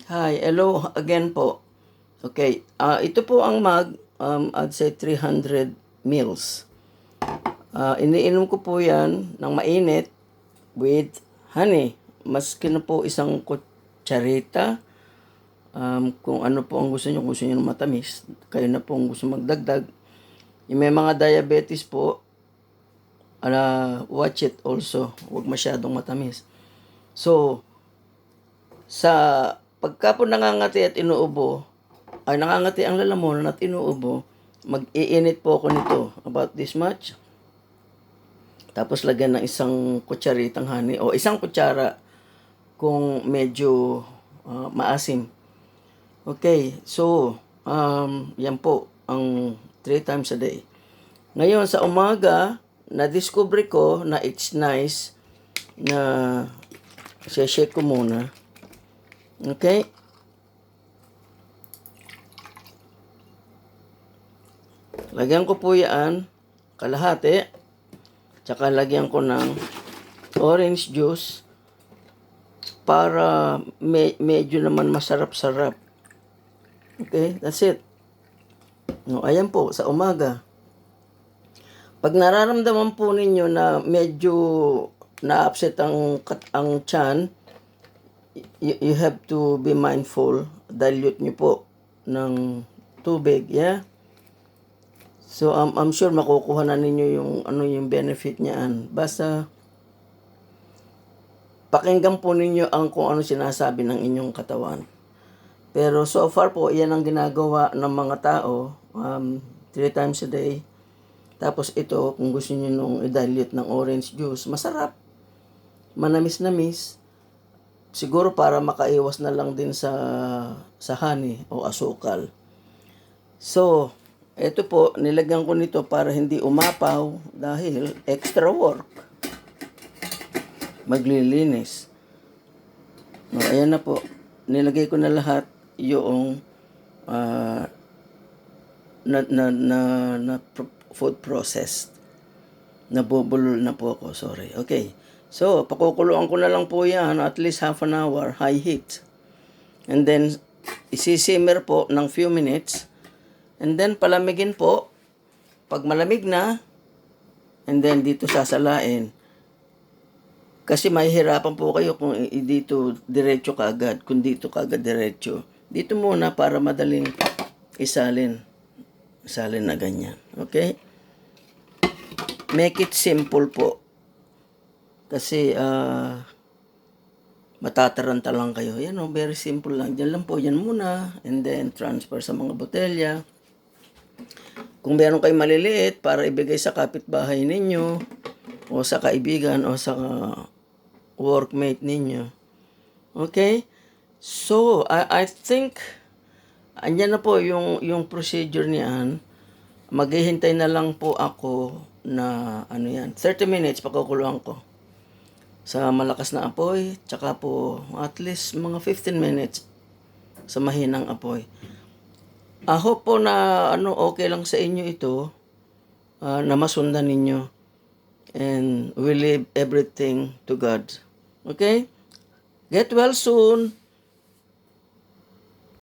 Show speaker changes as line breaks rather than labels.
Hi, hello again po. Okay, ito po ang I'd say 300 mils. Iniinom ko po yan ng mainit with honey. Maski na po isang kutsarita. Kung ano po ang gusto nyo, kung gusto nyo ng matamis, kayo na po ang gusto magdagdag. Yung may mga diabetes po, watch it also. Huwag masyadong matamis. So, sa pagka po nangangati at inuubo, ay nangangati ang lalamunan at inuubo, mag-iinit po ako nito, about this much. Tapos lagyan ng isang kutsaritang honey o isang kutsara kung medyo maasim. Okay, so yan po ang 3 times a day. Ngayon sa umaga, na-discover ko na it's nice na shake ko muna. Okay? Lagyan ko po yan, kalahati. Tsaka lagyan ko ng orange juice para medyo naman masarap-sarap. Okay? That's it. No, ayan po, sa umaga. Pag nararamdaman po ninyo na medyo na-upset ang tiyan, you have to be mindful. Dilute nyo po ng tubig, yeah? So, I'm sure makukuha na ninyo yung benefit niyan. Basta, pakinggan po ninyo kung ano sinasabi ng inyong katawan. Pero so far po, yan ang ginagawa ng mga tao, 3 times a day. Tapos ito, kung gusto niyo nung i-dilute ng orange juice, masarap. Manamis-namis. Siguro para makaiwas na lang din sa honey o asukal. So, ito po, nilagyan ko nito para hindi umapaw dahil extra work. Maglilinis. No, ayan na po. Nilagay ko na lahat yung food processed. Nabubulol na po ako, sorry. Okay. So, pakukuluan ko na lang po yan at least half an hour, high heat. And then, isisimmer po ng few minutes. And then, palamigin po. Pag malamig na, and then dito sasalain. Kasi mahihirapan po kayo kung dito diretso kaagad. Kung dito kaagad diretso. Dito muna para madaling isalin. Isalin na ganyan. Okay? Make it simple po. Kasi matataranta lang kayo. Yan o, very simple lang. Diyan lang po, yan muna. And then transfer sa mga botelya. Kung meron kayo maliliit para ibigay sa kapitbahay ninyo o sa kaibigan o sa workmate ninyo. Okay? So, I think andyan na po yung procedure niyan. Maghihintay na lang po ako na 30 minutes pakukuluan ko sa malakas na apoy, tsaka po at least mga 15 minutes sa mahinang apoy. I hope po na okay lang sa inyo ito, na masundan ninyo, and we leave everything to God. Okay? Get well soon.